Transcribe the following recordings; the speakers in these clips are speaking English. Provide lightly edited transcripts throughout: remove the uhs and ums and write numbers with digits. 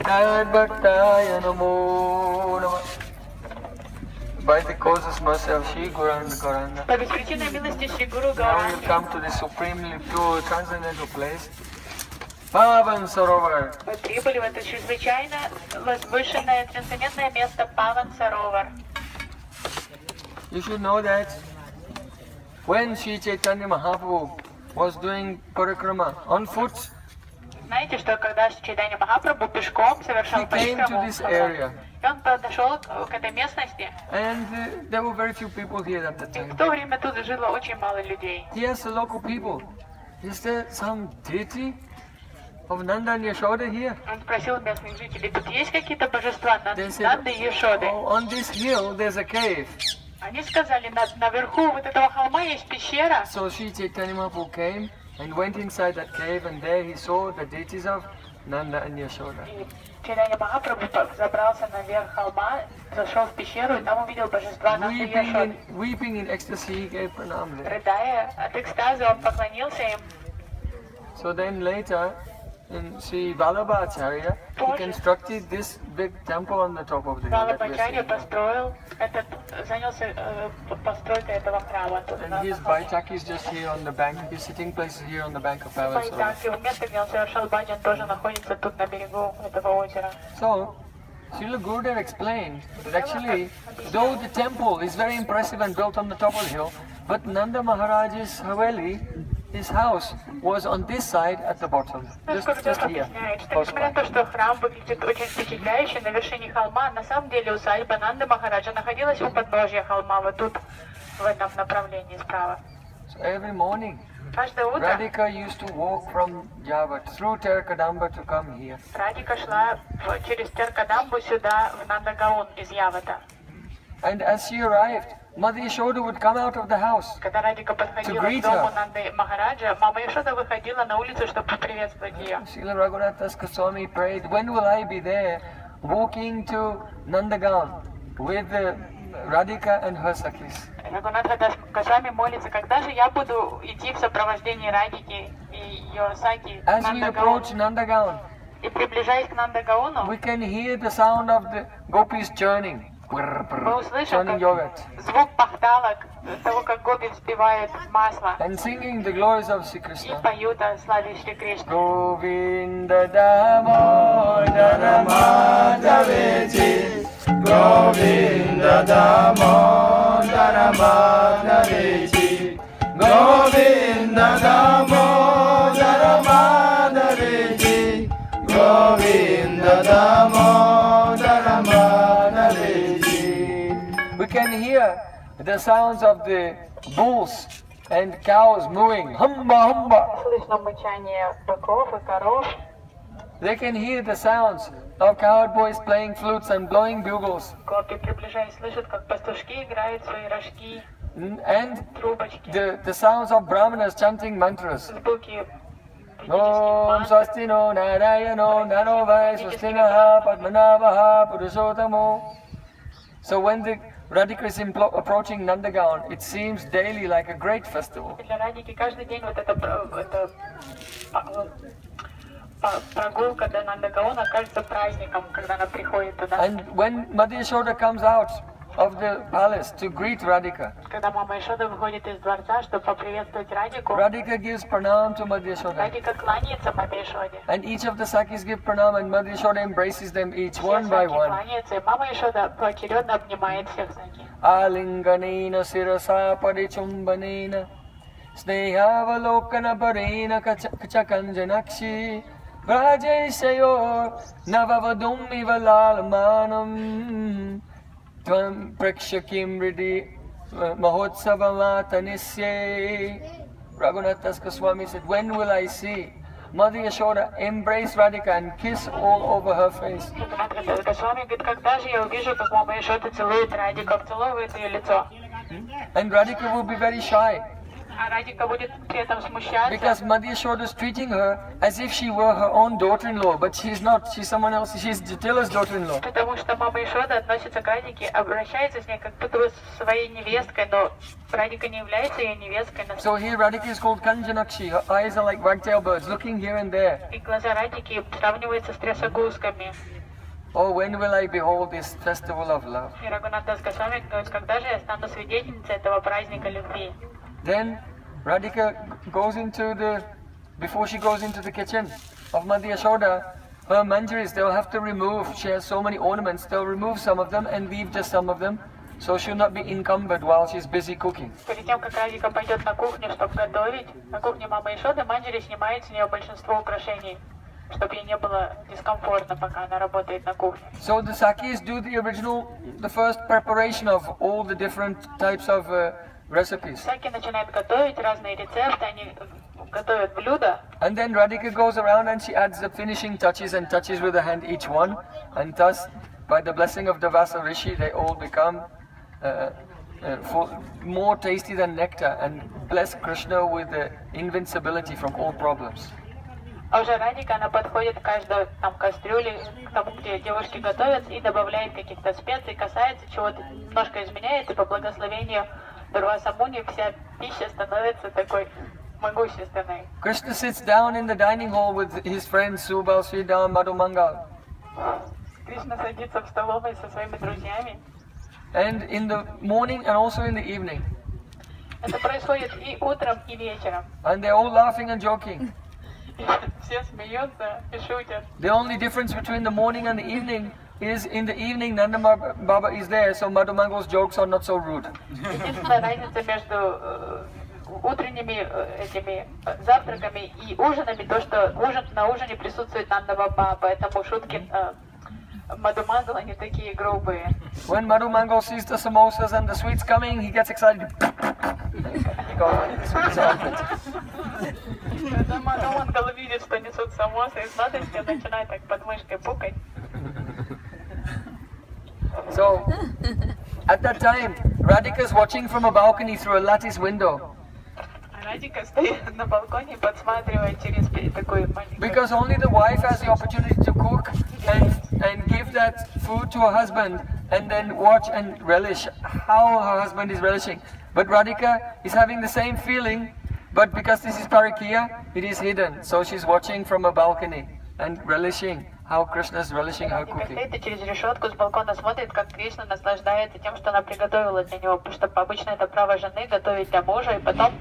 Bhaktaya Namo Namah. By the causes mercy of Shri Gauranga Gauranga. По беспричинной милости Шри Гуру Now you Гауранги. come to the supremely pure transcendental place, PavanSarovara. Мы прибыли в это чрезвычайно возвышенное трансцендентное место PavanSarovara. You should know that when Sri Chaitanya Mahaprabhu was doing parikrama on foot, Знаете, что когда Чайтанья Махапрабху пешком совершал he came to парикраму, this area, и он подошел к этой местности, and there were very few people here at the и в time. то время тут жило очень мало людей. He asked the local people, is there some deity of Nanda and Yashoda here? Он спросил местных жителей, тут есть какие-то божества They said, Нанды и Йошоды? oh, on this hill there's a cave. Они сказали, наверху вот этого холма есть пещера. So Sri Chaitanya Mahaprabhu came and went inside that cave, and there he saw the deities of Nanda and Yashoda. И Чайтанья Махапрабху забрался наверх холма, зашел в пещеру и там увидел божества Нанды и Йошоды. Weeping in ecstasy, he gave pranam there. Рыдая от экстаза, он поклонился им. So then later, in Sri Vallabhacharya, he constructed this big temple on the top of the hill. that we are Валабхачарья seeing now. построил занялся постройкой этого храма. Тут And his Baitak is just here on the bank. His sitting place is here on the bank of PavanSarovara. Байтак, его место, где он совершал баджан, тоже находится тут на берегу этого озера. So, Srila Gurudev explained that actually, though the temple is very impressive and built on the top of the hill, but Nanda Maharaj's Haveli, his house, was on this side at the bottom, just here. Объясняет, что close несмотря на by. то, что храм выглядит очень впечатляюще на вершине холма, на самом деле усадьба Нанды Махараджа находилась у подножья холма, вот тут, в этом направлении справа. So every morning, Каждое утро Radhika used to walk from Javat through Terkadamba to come here. Радика шла через Теркадамбу сюда, в Нандагаон из Явата. And as she arrived, Mother Yashoda would come out of the house. Когда Радика подходила greet к дому her. Нанды Махараджа, мама Йошода выходила на улицу, чтобы поприветствовать ее. Srila Raghunathas Goswami prayed, when will I be there walking to Nandagaon with Radhika and her Sakhis? Рагунатха Дас Госвами молится, когда же я буду идти в сопровождении Радики и ее Саки в As we approach Нандагауну. Nandagaon, И приближаясь к Нандагаону, we can hear the sound of the gopis churning. мы услышим Churning как yogurt. звук пахталок, того, как гопи взбивают масло And singing the glories of Sri и Krishna. поют о славе Шри Кришны. Govinda Damodara Madhaveji, Govinda Damodara Madhaveji, Govinda Damodara Madhaveji, Govinda Damodara Madhaveji. We can hear the sounds of the bulls and cows mooing, humba humba. Слышно мычание быков и коров. They can hear the sounds of cowboys playing flutes and blowing bugles. Гопи, приближаясь, слышат, как пастушки играют свои рожки, And трубочки, the sounds of brahmanas chanting mantras. звуки Om Swastino Narayano Narovai Swastinaha Padmanavaha Purushotamo. So when the Radhika is approaching Nandagaon, it seems daily like a great festival. Для Радики каждый день вот эта прогулка до Нандагаона кажется праздником, когда она приходит туда. And when Mother Yashoda comes out of the palace to greet Radhika, Когда мама Йошода выходит из дворца, чтобы поприветствовать Радику, Radhika gives pranam to Mother Yashoda. Радика кланяется маме Йошоде. And each of the Sakis give pranam, and Mother Yashoda embraces them each Все one by Саки one. кланяются, и мама Йошода поочередно обнимает всех Саки. Alinganena sirasa parichumbanena Snehavalokana parena kachakanjanakshi Vrajeshayor navavadumi valalmanam Tvam prakshakim ridi mahotsavamatanisye. Raghunathas Goswami said, when will I see Mother Yashoda embrace Radhika and kiss all over her face? Госвами говорит, когда же я увижу, как мама Йошода целует Радику, обцеловывает ее лицо. And Radhika will be very shy А Радика будет при этом смущаться. because Mother Yashoda is treating her as if she were her own daughter-in-law, but she's not. She's someone else. She's Jatila's daughter-in-law. Потому что мама Йошода относится к Радике, обращается с ней как будто бы своей невесткой, но Радика не является ее невесткой. So here Radhika is called Kanjanakshi. Her eyes are like wagtail birds, looking here and there. И глаза Радики сравниваются с трясогузками. oh, when will I behold this festival of love? И Рагунатас Госвами говорит, когда же я стану свидетельницей этого праздника любви? Then Radhika goes before she goes into the kitchen of Madhya Yashoda, her manjaris, they'll have to remove, she has so many ornaments, they'll remove some of them and leave just some of them, so she'll not be encumbered while she's busy cooking. Перед тем, как Радика пойдет на кухню, чтобы готовить, на кухне мамы Ишоды, манджери снимает с нее большинство украшений, чтобы ей не было дискомфортно, пока она работает на кухне. So the Sakis do the first preparation of all the different types of recipes. Саки начинает готовить разные рецепты, они готовят блюда. And then Radhika goes around and she adds the finishing touches and touches with her hand each one, and thus, by the blessing of the Vasa Rishi, they all become more tasty than nectar and bless Krishna with the invincibility from all problems. А уже Радика, она подходит к каждой там кастрюле, к тому, где девушки готовят, и добавляет каких-то специй, касается чего-то, немножко изменяет, и по благословению Дурваса Муни вся пища становится такой могущественной. Krishna sits down in the dining hall with his friends Subal, Sridham, Madhumangal. Кришна садится в столовой со своими друзьями. And in the morning and also in the evening. Это происходит и утром, и вечером. And they're all laughing and joking. Все смеются и шутят. The only difference between the morning and the evening is in the evening Nanda Baba is there, so Madhumangal's jokes are not so rude. Единственная разница между утренними этими завтраками и ужинами, то что на ужине присутствует Нанда Баба, поэтому шутки Madhumangala не такие грубые. When Madhumangal sees the samosas and the sweets coming, he gets excited. Когда Madhumangala видит, что несут самосы и сладости, он начинает так под мышкой пукать. So, at that time, Radhika is watching from a balcony through a lattice window. Радика стоит на балконе и подсматривает через такой маленький. Because only the wife has the opportunity to cook and give that food to her husband and then watch and relish how her husband is relishing. But Radhika is having the same feeling, but because this is Parikiya, it is hidden. So she's watching from a balcony and relishing how Krishna is relishing her cooking. Стоит и через решетку с балкона смотрит, как Кришна наслаждается тем, что она приготовила для него, потому что обычно это право жены готовить для мужа и потом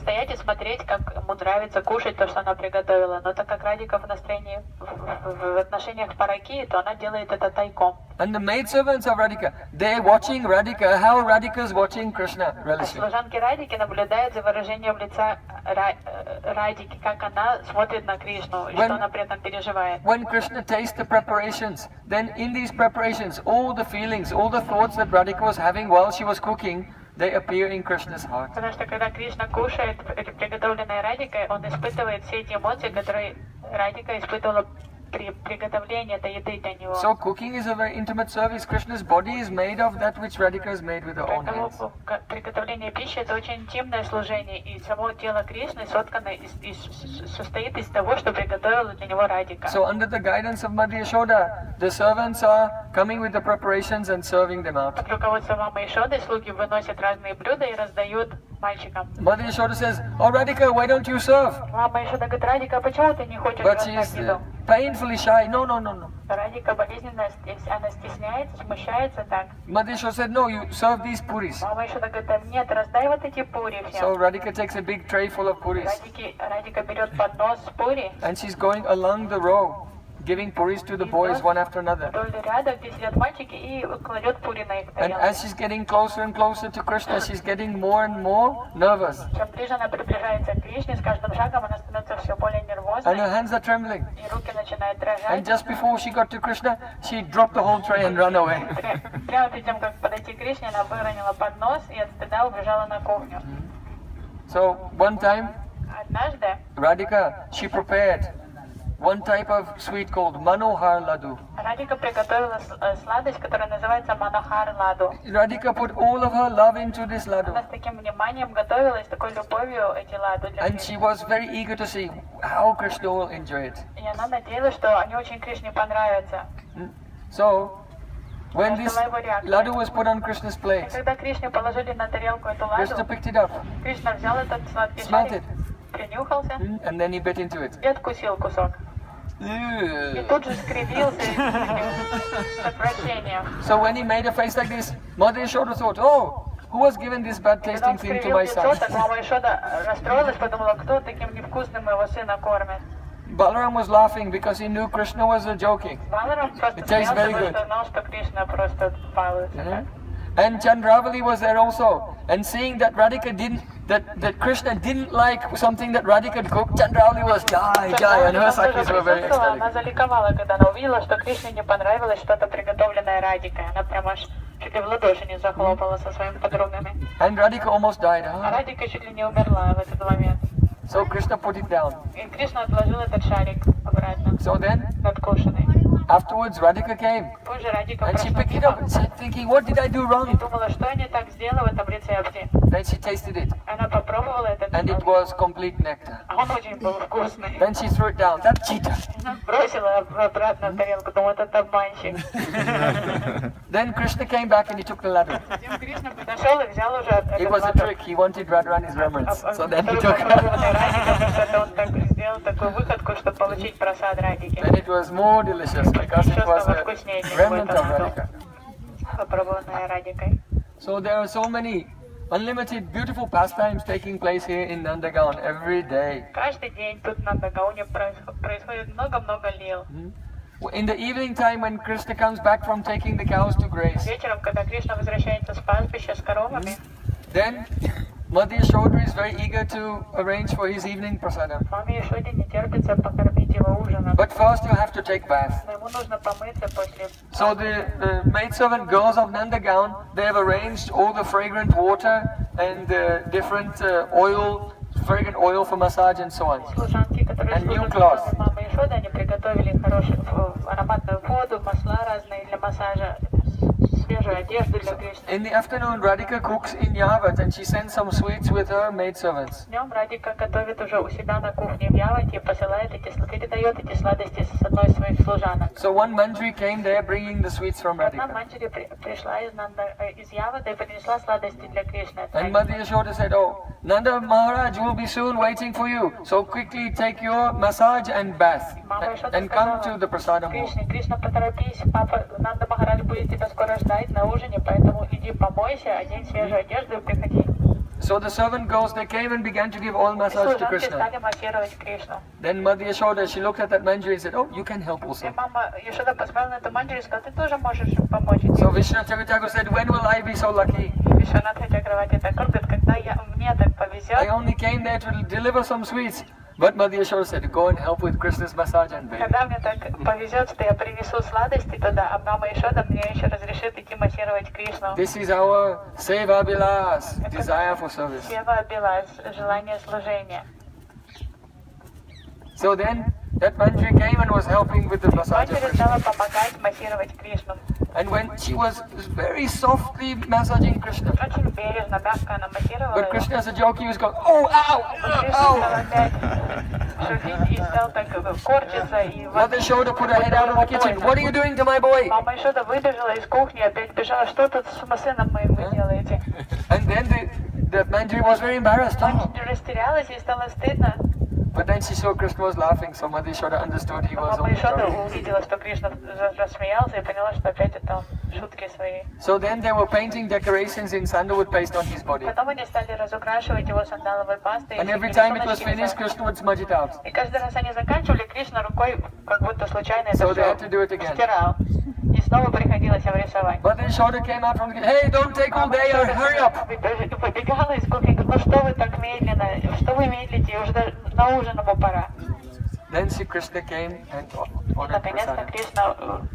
стоять и смотреть, как ему нравится кушать то, что она приготовила. Но так как Радика в настроении, в отношениях параки, то она делает это тайком. And the maidservants of Radhika, they're watching Radhika, how Radhika is watching Krishna relishing. Служанки Радики наблюдают за выражением лица Радики, как она смотрит на Кришну, и что она при этом переживает. When Krishna tastes the preparations, then in these preparations, all the feelings, all the thoughts that Radhika was having while she was cooking, they appear in Krishna's heart. Потому что когда Кришна кушает эти приготовленные Радикой, он испытывает все эти эмоции, которые Радика испытывала при приготовлении этой еды для него. So cooking is a very intimate service. Krishna's body is made of that which Radhika has made with her own hands. Приготовление пищи это очень интимное служение, и само тело Кришны соткано состоит из того, что приготовила для него Радика. So under the guidance of Madhya Yashoda, the servants are coming with the preparations and serving them out. Под руководством мамы Ишоды слуги выносят разные блюда и раздают мальчикам. Madhya Yashoda says, "Oh Radhika, why don't you serve?" Мама Ишода говорит: Радика, почему ты не хочешь But раздать she's еду? painfully shy. No. Радика болезненно, она стесняется, смущается так. Madhya Yashoda said, "No, you serve these puris." Мама Ишода говорит: нет, раздай вот эти пури So всем. Radhika takes a big tray full of puris, Радика берет поднос с пури, and she's going along the row, giving puris to the boys one after another. вдоль ряда, где сидят мальчики, и кладет пури на их And тарелку. as she's getting closer and closer to Krishna, she's getting more and more nervous, Чем ближе она приближается к Кришне, с каждым шагом она становится все более and нервозной, her hands are trembling. и руки начинают And дрожать. just before she got to Krishna, she dropped the whole tray and ran away. Прямо перед тем, как подойти к Кришне, она выронила поднос и от стыда убежала на кухню. So one time, Однажды Radhika, she prepared one type of sweet called Manohar Laddu. Радика приготовила сладость, которая называется Манохар Ладу. Radhika put all of her love into this Она laddu, с таким вниманием готовила и с такой любовью эти ладу для and she Кришны. was very eager to see how Krishna will enjoy it. И она надеялась, что они очень Кришне понравятся. So, when this laddu was put on Krishna's И plate, когда Кришне положили на тарелку эту Krishna ладу, picked it up, Кришна взял этот сладкий smelt шарик, it, принюхался and then he bit into it. и откусил кусок. И тут же скривился с отвращением. So when he made a face like this, Mother Yashoda thought, oh, who was given this bad Когда tasting он thing to скривил my лицо, son? так мама Ишода расстроилась, подумала, кто таким невкусным моего сына кормит. Balaram was laughing because he knew Krishna was joking. Баларам просто It tastes смеялся, very потому good. что знал, что Кришна просто балуется. Yeah. And Chandravali was there also. And seeing that Radhika didn't, that Krishna didn't like something that Radhika cooked, Chandravali was jai, jai, and her sakis were very Она ecstatic. заликовала, когда она увидела, что Кришне не понравилось что-то приготовленное Радикой. Она прямо аж чуть ли в ладоши не захлопала со своими подругами. And Radhika almost died. А Радика чуть ли не умерла в этот момент. So Krishna put it down. И Кришна отложил этот шарик обратно, So then, надкушенный. afterwards, Radhika came. Позже Радика And she прошла picked it up мимо and said, thinking, what did I do и wrong? думала, что я не так сделала в этом рецепте. Then she tasted it. Она попробовала этот And it рецепт, was complete nectar. а он очень был вкусный. Then she threw it down. That cheater. Она бросила обратно в тарелку, думала, это обманщик. Then Krishna came back and he took the laddu. Затем Кришна подошел и взял уже It этот was a лоток. trick. He wanted Radharani's remembrance. So then he Второй took попробованный Радика, потому что это он так сделал такую выходку, чтобы получить просад Радики. Then it was more delicious because it was a remnant of Radhika. Попробованная Радикой. So there are so many unlimited beautiful pastimes taking place here in Nandagaon every day. Каждый день тут на Дагауне происходит много-много лил. In the evening time when Krishna comes back from taking the cows to graze, Вечером, когда Кришна возвращается с пастбища с коровами, then Mother Yashoda is very eager to arrange for his evening prasadam. маме Ишоде не терпится покормить его ужином. But first you have to take bath. Но ему нужно помыться после. So the maidservant girls of Nandagaon, they have arranged all the fragrant water and different fragrant oil for massage and so on. Служанки, которые And new служат clothes. дома мамы Ишоды, они приготовили хорошую ароматную воду, масла разные для массажа, свежую одежду для Кришны. In the afternoon, Radhika cooks in Yavat and she sends some sweets with her maidservants. Днем Радика готовит уже у себя на кухне в Явате и посылает передает эти сладости с одной из своих служанок. So one Manjari came there bringing the sweets from Одна Radhika. Манджари пришла из Явата и принесла сладости для Кришны. And Mother Yashoda said, oh, Nanda Maharaj will be soon waiting for you. So quickly take your massage and bath Мама Ишода and come to the prasadam hall. Кришна, поторопись, папа Нанда Махарадж будет тебя скоро ждать на ужине, поэтому иди помойся, одень свежую одежду и приходи. So the servant girls, they came and began to give oil massage to Служанки Krishna. стали массировать Кришну. Then Mother Yashoda, she looked at that Manjari and said, oh, you can help И also. мама Ишода посмотрела на эту Манджари и сказала, ты тоже можешь помочь. So Vishnu Thakur said, when will I be so lucky? Вишванат Чакравати Такур говорит, когда мне так I повезет, only came there to deliver some sweets. But Mother Yashoda said, go and help with Krishna's massage and bathe. когда мне так повезет, что я принесу сладости туда, а мама Ишода мне еще разрешит идти массировать Кришну. This is our seva bilas, desire for service. Сева Билас, желание служения. So then that Manjari came and was helping with the massage of Манджари Krishna. стала помогать массировать Кришну. And when she was very softly massaging Krishna, Очень бережно, мягко она массировала but его. Krishna as a joke, he was going, oh, ow, Кришна стал ow. опять шутить и стал так корчиться и Mother Yashoda put her head out of the kitchen. What are you doing to my boy? Мама Ишода выбежала из кухни, опять бежала, что тут с сыном моим вы делаете? And then the Manjari was very embarrassed. Oh. Манджари растерялась, ей стало стыдно. But then she saw Krishna was laughing, so Mother Yashoda understood he was Мама only Ишода joking. увидела, что Кришна рассмеялся и поняла, что опять это шутки свои. So then they were painting decorations in sandalwood paste on his body. Потом они стали разукрашивать его сандаловой пастой. And every time it was finished, Krishna would smudge it out. И каждый раз они заканчивали, Кришна рукой как будто случайно это So they все had to do it again. стирал. И снова приходилось его рисовать. Mother Yashoda came out from the kitchen. Hey, don't take all day, hurry up! Побегала из кухни, говорит, ну что вы так медленно, что вы медлите, уже даже на ужин ему пора. Then Sri Krishna came and И honored наконец-то prasadam. Кришна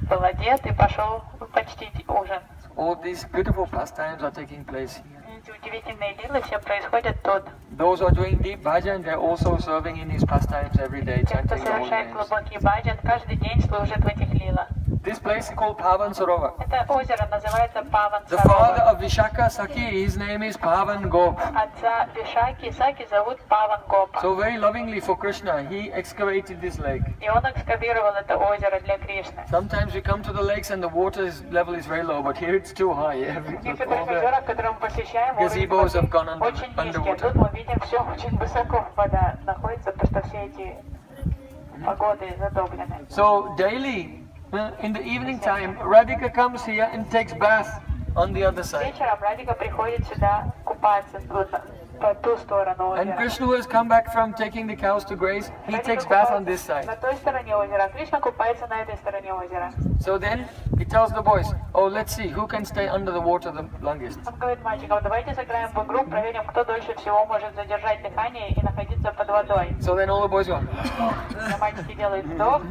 был одет и пошел почтить ужин. All these beautiful pastimes are taking place here. Эти удивительные лилы все происходят тут. Those who are doing deep bhajan, they're also serving in these pastimes every day, Те, кто chanting the holy совершает names. глубокий баджан, каждый день служит в этих лилах. This place is called PavanSarovara. Это озеро называется The father PavanSarovara. of Vishaka Saki, his name is Pavan Gop. Отца Вишаки Саки зовут Паван Гопа. So very lovingly for Krishna, he excavated this lake. И он экскавировал это озеро для Кришны. Sometimes we come to the lakes and the water level is very low, but here it's too high. В All некоторых the озерах, которые мы посещаем, уровень gazebos have воды gone under, очень низкий. А underwater. тут мы видим, все очень высоко вода находится, потому что все эти погоды задобрены. So daily, in the evening time, Radhika comes here and takes bath on the other side. Вечером Радика приходит сюда купаться по ту сторону And озера. Krishna, who has come back from taking the cows to graze, he Радика takes bath on купается this side. на той стороне озера, Кришна купается на этой стороне озера. So then he tells the boys, oh, let's see, who can stay under the water the longest? Он говорит мальчикам, давайте сыграем в игру, проверим, кто дольше всего может задержать дыхание и находиться под водой. So then all the boys go, И мальчики делают вдох,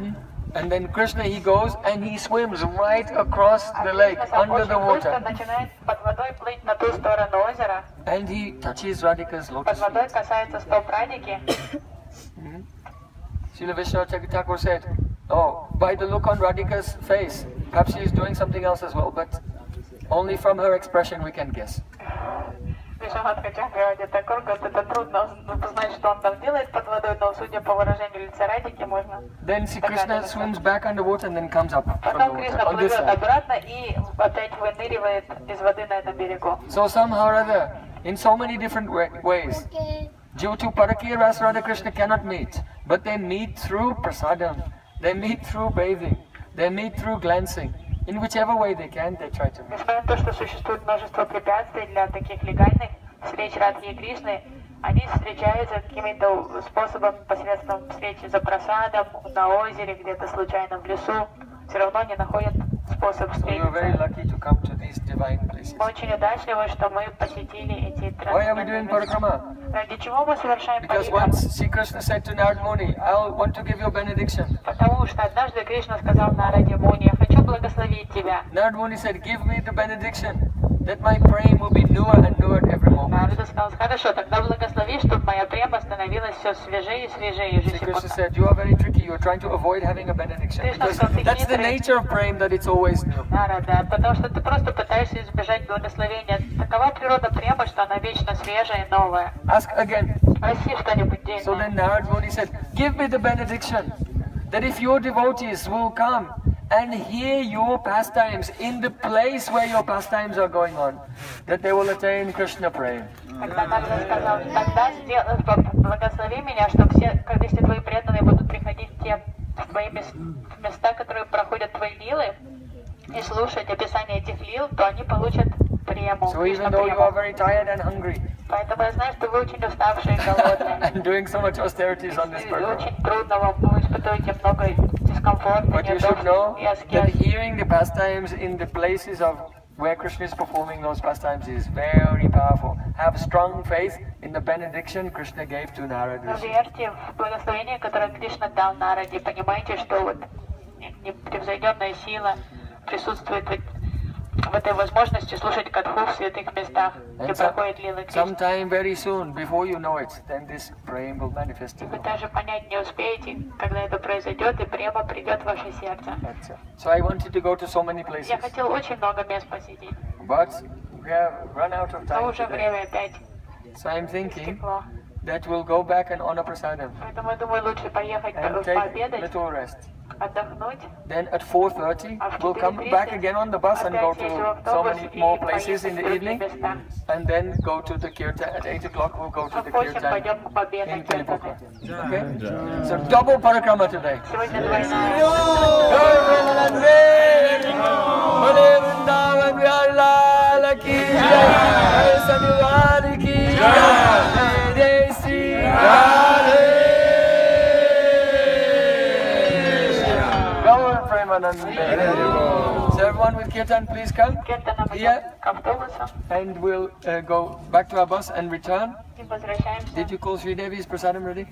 and then Krishna, he goes and he swims right across а the lake, Кришна сам under the очень быстро water. начинает под водой плыть на ту сторону озера. And he touches Radhika's Под lotus водой feet. касается стоп Радики. Srila Vishnu Thakur said, oh, by the look on Radhika's face, perhaps she is doing something else as well, but only from her expression we can guess. Вишванат Хачакра Такур говорит, это трудно узнать, что он там делает под водой, но судя по выражению лица Радики, можно... Then Sri Krishna swims back underwater and then comes up from the Потом water Кришна on this плывет side. обратно и опять выныривает из воды на этом берегу. So somehow or other, in so many different ways, due to Parakya Ras Radha Krishna cannot meet, but they meet through prasadam, they meet through bathing, they meet through glancing. In whichever way they can, they try to meet. Несмотря на то, что существует множество препятствий для таких легальных встреч Радхи и Кришны, они встречаются каким-то способом посредством встречи за просадом, на озере, где-то случайно в лесу. Все равно они находят способ So we are very встретиться. lucky to come to these divine places. Мы очень удачливы, что мы посетили эти Why are we doing трансцендентные места. parikrama? Ради чего мы совершаем Because парикраму? once Sri Krishna said to Narad Muni, I want to give you a benediction. Потому что однажды Кришна сказал Нараде Муни, я хочу благословить тебя. Narad Muni said, give me the benediction, that my praying will be newer and newer every moment. Нарада сказал, хорошо, тогда благослови, чтобы моя према становилась все свежее и свежее Sri Krishna ежесекундно. said, you are very tricky, you are trying to avoid having a benediction. Because that's the nature of praying, that it's always new. Нарада, потому что ты просто пытаешься избежать благословения. Такова природа премы, что она вечно свежая и новая. Ask again. Проси что-нибудь So then дельное. Narad Muni said, give me the benediction, that if your devotees will come and hear your pastimes in the place where your pastimes are going on, that they will attain Krishna praying. Тогда Нарада сказал, тогда благослови меня, чтобы все, если твои преданные будут приходить в те твои места, которые проходят твои лилы, и слушать описание этих лил, то они получат прему, So Кришна even though you are прему. very tired and hungry Поэтому я знаю, что вы очень уставшие и голодные. and doing so much austerities on this И program, очень трудно вам, вы испытываете много дискомфорта, but you should know неудобств и that аскез. hearing the pastimes in the places of where Krishna is performing those pastimes is very powerful. Have strong faith in the benediction Krishna gave to Narad Но Rishi. верьте в благословение, которое Кришна дал Нараде. Понимаете, что вот непревзойденная сила присутствует в этой возможности слушать катху в святых местах, где And проходит лила Кришны. sometime very soon, before you know it, then this praying will manifest in Вы you. даже понять не успеете, когда это произойдет, и према придет в ваше сердце. That's it. So I wanted to go to so many places, Я хотел очень много мест посетить, but we have run out of но time уже today. время опять So I'm thinking истекло. that we'll go back and honor prasadam Поэтому я думаю, лучше поехать and take пообедать, little rest. отдохнуть. Then at 4:30 we'll come back again on the bus and go to so many more places in the evening, and then go to the kirtan at 8 o'clock. We'll go to А the в 8 kirtan пойдем к победе. in Kalipuka. Okay? So double parikrama today. Сегодня двойная. Jai Vrindavan, Bole Vrindavan Vihar Lal ki jai, Jai Saniwari ki jai, Jai Sri Radhe. Gaur Premanande. So everyone with kirtan, please come Где-то нам here, идем к автобусу and we'll go back to our bus and return. и возвращаемся. Did you call Sri Devi's prasadam ready?